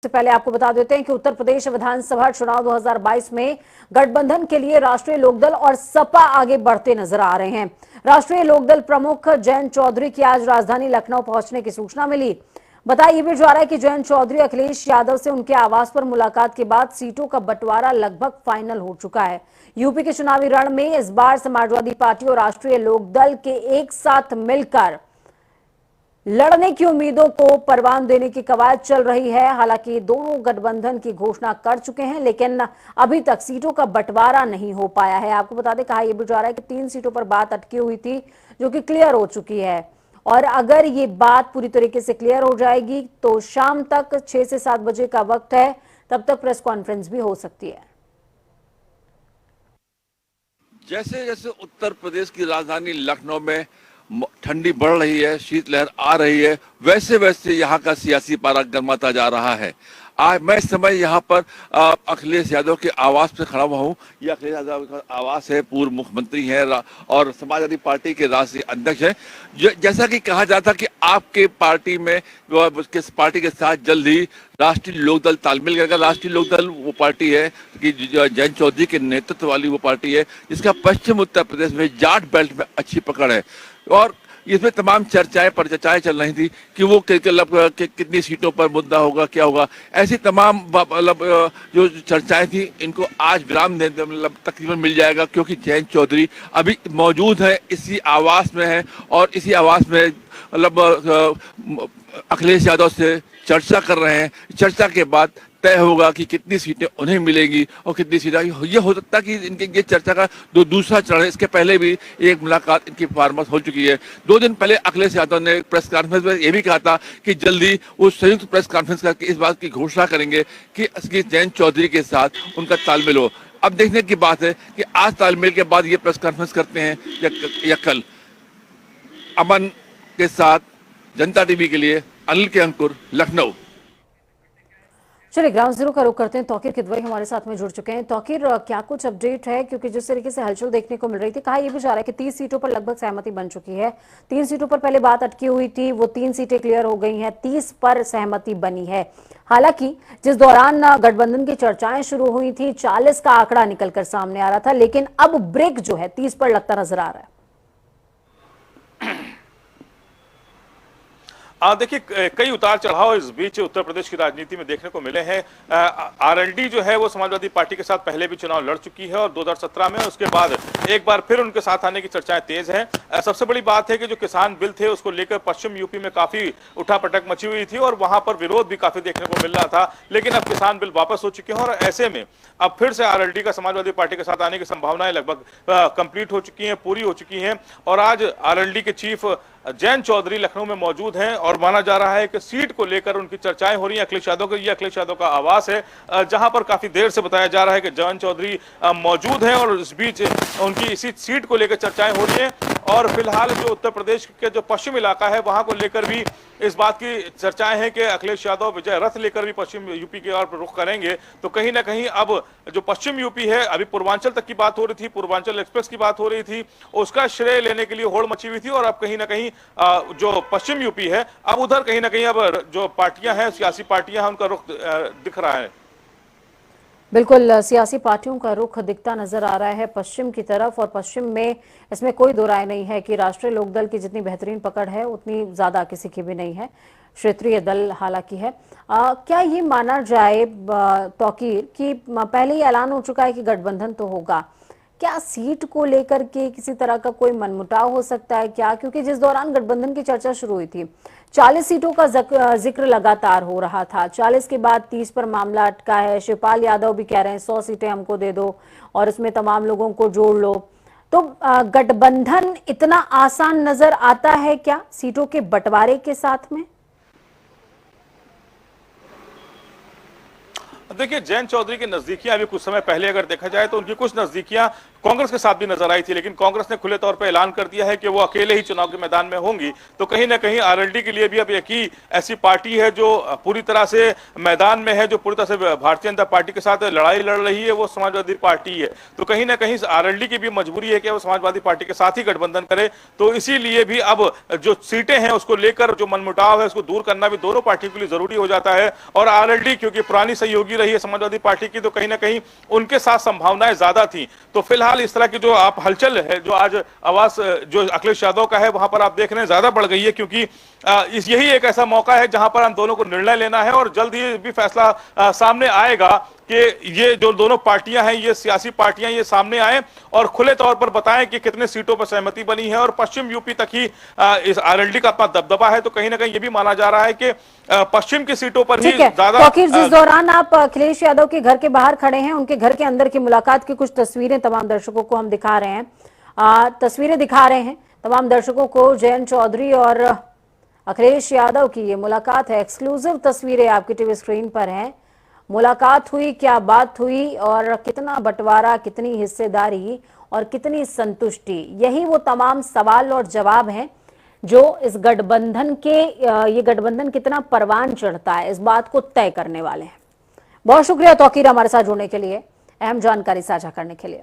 से पहले आपको बता देते हैं कि उत्तर प्रदेश विधानसभा चुनाव 2022 में गठबंधन के लिए राष्ट्रीय लोकदल और सपा आगे बढ़ते नजर आ रहे हैं। राष्ट्रीय लोकदल प्रमुख जयंत चौधरी की आज राजधानी लखनऊ पहुंचने की सूचना मिली। बताया ये भी जा रहा है कि जयंत चौधरी अखिलेश यादव से उनके आवास पर मुलाकात के बाद सीटों का बंटवारा लगभग फाइनल हो चुका है। यूपी के चुनावी रण में इस बार समाजवादी पार्टी और राष्ट्रीय लोकदल के एक साथ मिलकर लड़ने की उम्मीदों को परवान देने की कवायद चल रही है। हालांकि दोनों गठबंधन की घोषणा कर चुके हैं, लेकिन अभी तक सीटों का बंटवारा नहीं हो पाया है। आपको बता दें, कहा यह भी जा रहा है कि 3 सीटों पर बात अटकी हुई थी, जो कि क्लियर हो चुकी है। और अगर ये बात पूरी तरीके से क्लियर हो जाएगी तो शाम तक 6 से 7 बजे का वक्त है, तब तक प्रेस कॉन्फ्रेंस भी हो सकती है। जैसे जैसे उत्तर प्रदेश की राजधानी लखनऊ में ठंडी बढ़ रही है, शीतलहर आ रही है, वैसे वैसे यहाँ का सियासी पारा गर्माता जा रहा है। आज मैं इस समय यहाँ पर अखिलेश यादव के आवास पे खड़ा हुआ हूँ। यह अखिलेश यादव का आवास है, पूर्व मुख्यमंत्री है और समाजवादी पार्टी के राष्ट्रीय अध्यक्ष है। जैसा कि कहा जाता कि आपके पार्टी में किस पार्टी के साथ जल्द ही राष्ट्रीय लोकदल तालमेल करेगा। राष्ट्रीय लोकदल वो पार्टी है कि जयंत चौधरी के नेतृत्व वाली वो पार्टी है जिसका पश्चिम उत्तर प्रदेश में जाट बेल्ट में अच्छी पकड़ है। और इसमें तमाम चर्चाएं परिचर्चाएं चल रही थी कि वो कितनी सीटों पर मुद्दा होगा, क्या होगा। ऐसी तमाम जो चर्चाएं थी, इनको आज विराम तकरीबन मिल जाएगा, क्योंकि जयंत चौधरी अभी मौजूद है, इसी आवास में है और इसी आवास में अखिलेश यादव से चर्चा कर रहे हैं। चर्चा के बाद तय होगा कि कितनी सीटें उन्हें मिलेंगी और कितनी सीटें। ये हो सकता है कि इनके ये चर्चा का दूसरा चरण है। इसके पहले भी एक मुलाकात इनकी फार्मस हो चुकी है। 2 दिन पहले अखिलेश यादव ने प्रेस कॉन्फ्रेंस में ये भी कहा था कि जल्दी वो संयुक्त प्रेस कॉन्फ्रेंस करके इस बात की घोषणा करेंगे कि जयंत चौधरी के साथ उनका तालमेल हो। अब देखने की बात है कि आज तालमेल के बाद ये प्रेस कॉन्फ्रेंस करते हैं या कल। अमन के साथ जनता टीवी के लिए अनिल के अंकुर, लखनऊ। चलिए ग्राउंड जीरो का रुख करते हैं। तौकीर किदवई हमारे साथ में जुड़ चुके हैं। तौकीर, क्या कुछ अपडेट है? क्योंकि जिस तरीके से हलचल देखने को मिल रही थी, कहा यह भी जा रहा है कि 30 सीटों पर लगभग सहमति बन चुकी है। 3 सीटों पर पहले बात अटकी हुई थी, वो 3 सीटें क्लियर हो गई हैं, 30 पर सहमति बनी है। हालांकि जिस दौरान गठबंधन की चर्चाएं शुरू हुई थी, 40 का आंकड़ा निकलकर सामने आ रहा था, लेकिन अब ब्रेक जो है 30 पर लगता नजर आ रहा है। देखिए, कई उतार चढ़ाव इस बीच उत्तर प्रदेश की राजनीति में देखने को मिले हैं। आरएलडी जो है वो समाजवादी पार्टी के साथ पहले भी चुनाव लड़ चुकी है और 2017 में उसके बाद एक बार फिर उनके साथ आने की चर्चाएं तेज हैं। सबसे बड़ी बात है कि जो किसान बिल थे उसको लेकर पश्चिम यूपी में काफी उठापटक मची हुई थी और वहां पर विरोध भी काफी देखने को मिल रहा था, लेकिन अब किसान बिल वापस हो चुके हैं और ऐसे में अब फिर से आरएलडी का समाजवादी पार्टी के साथ आने की संभावनाएं लगभग कंप्लीट हो चुकी हैं, पूरी हो चुकी हैं। और आज आरएलडी के चीफ जयंत चौधरी लखनऊ में मौजूद हैं और माना जा रहा है कि सीट को लेकर उनकी चर्चाएं हो रही हैं अखिलेश यादव के। ये अखिलेश यादव का आवास है, जहां पर काफी देर से बताया जा रहा है कि जयंत चौधरी मौजूद हैं और इस बीच उनकी इसी सीट को लेकर चर्चाएं हो रही हैं। और फिलहाल जो उत्तर प्रदेश के जो पश्चिम इलाका है वहां को लेकर भी इस बात की चर्चाएं हैं कि अखिलेश यादव विजय रथ लेकर भी पश्चिम यूपी की ओर रुख करेंगे। तो कहीं ना कहीं अब जो पश्चिम यूपी है, अभी पूर्वांचल तक की बात हो रही थी, पूर्वांचल एक्सप्रेस की बात हो रही थी, उसका श्रेय लेने के लिए होड़ मची हुई थी और अब कहीं ना कहीं जो पश्चिम यूपी है, अब उधर कहीं ना कहीं अब जो पार्टियां हैं, सियासी पार्टियां हैं, उनका रुख दिख रहा है। बिल्कुल, सियासी पार्टियों का रुख दिखता नजर आ रहा है पश्चिम की तरफ, और पश्चिम में इसमें कोई दो राय नहीं है कि राष्ट्रीय लोकदल की जितनी बेहतरीन पकड़ है उतनी ज्यादा किसी की भी नहीं है। क्षेत्रीय दल हालांकि है। क्या ये माना जाए तौकीर कि पहले ही ऐलान हो चुका है कि गठबंधन तो होगा, क्या सीट को लेकर के किसी तरह का कोई मनमुटाव हो सकता है क्या? क्योंकि जिस दौरान गठबंधन की चर्चा शुरू हुई थी, 40 सीटों का जिक्र लगातार हो रहा था। 40 के बाद 30 पर मामला अटका है। शिवपाल यादव भी कह रहे हैं 100 सीटें हमको दे दो और इसमें तमाम लोगों को जोड़ लो। तो गठबंधन इतना आसान नजर आता है क्या सीटों के बंटवारे के साथ में? देखिए, जयंत चौधरी की नजदीकियां अभी कुछ समय पहले अगर देखा जाए तो उनकी कुछ नजदीकियां कांग्रेस के साथ भी नजर आई थी, लेकिन कांग्रेस ने खुले तौर पर ऐलान कर दिया है कि वो अकेले ही चुनाव के मैदान में होंगी। तो कहीं ना कहीं आरएलडी के लिए भी अब एक ही ऐसी पार्टी है जो पूरी तरह से मैदान में है, जो पूरी तरह से भारतीय जनता पार्टी के साथ लड़ाई लड़ रही है, वो समाजवादी पार्टी है। तो कहीं ना कहीं आरएलडी की भी मजबूरी है कि वो समाजवादी पार्टी के साथ ही गठबंधन करे। तो इसीलिए भी अब जो सीटें हैं उसको लेकर जो मनमुटाव है उसको दूर करना भी दोनों पार्टियों के लिए जरूरी हो जाता है। और आरएलडी क्योंकि पुरानी सहयोगी रही है समाजवादी पार्टी की, तो कहीं ना कहीं उनके साथ संभावनाएं ज्यादा थी। तो फिलहाल इस तरह की जो आप हलचल है, जो आज आवाज जो अखिलेश यादव का है वहां पर आप देख रहे हैं ज्यादा बढ़ गई है, क्योंकि यही एक ऐसा मौका है जहां पर हम दोनों को निर्णय लेना है और जल्द ही भी फैसला सामने आएगा कि ये जो दोनों पार्टियां हैं, ये सियासी पार्टियां, ये सामने आए और खुले तौर पर बताएं कि कितने सीटों पर सहमति बनी है। और पश्चिम यूपी तक ही इस आरएलडी का अपना दबदबा है, तो कहीं ना कहीं ये भी माना जा रहा है कि पश्चिम की सीटों पर ही ज्यादा। फकीर, जिस दौरान आप अखिलेश यादव के घर के बाहर खड़े हैं, उनके घर के अंदर की मुलाकात की कुछ तस्वीरें तमाम दर्शकों को हम दिखा रहे हैं, तस्वीरें दिखा रहे हैं तमाम दर्शकों को। जयंत चौधरी और अखिलेश यादव की ये मुलाकात है, एक्सक्लूसिव तस्वीरें आपकी टीवी स्क्रीन पर हैं। मुलाकात हुई, क्या बात हुई और कितना बंटवारा, कितनी हिस्सेदारी और कितनी संतुष्टि, यही वो तमाम सवाल और जवाब हैं जो इस गठबंधन के ये गठबंधन कितना परवान चढ़ता है इस बात को तय करने वाले हैं। बहुत शुक्रिया तौकीर, हमारे साथ जुड़ने के लिए, अहम जानकारी साझा करने के लिए।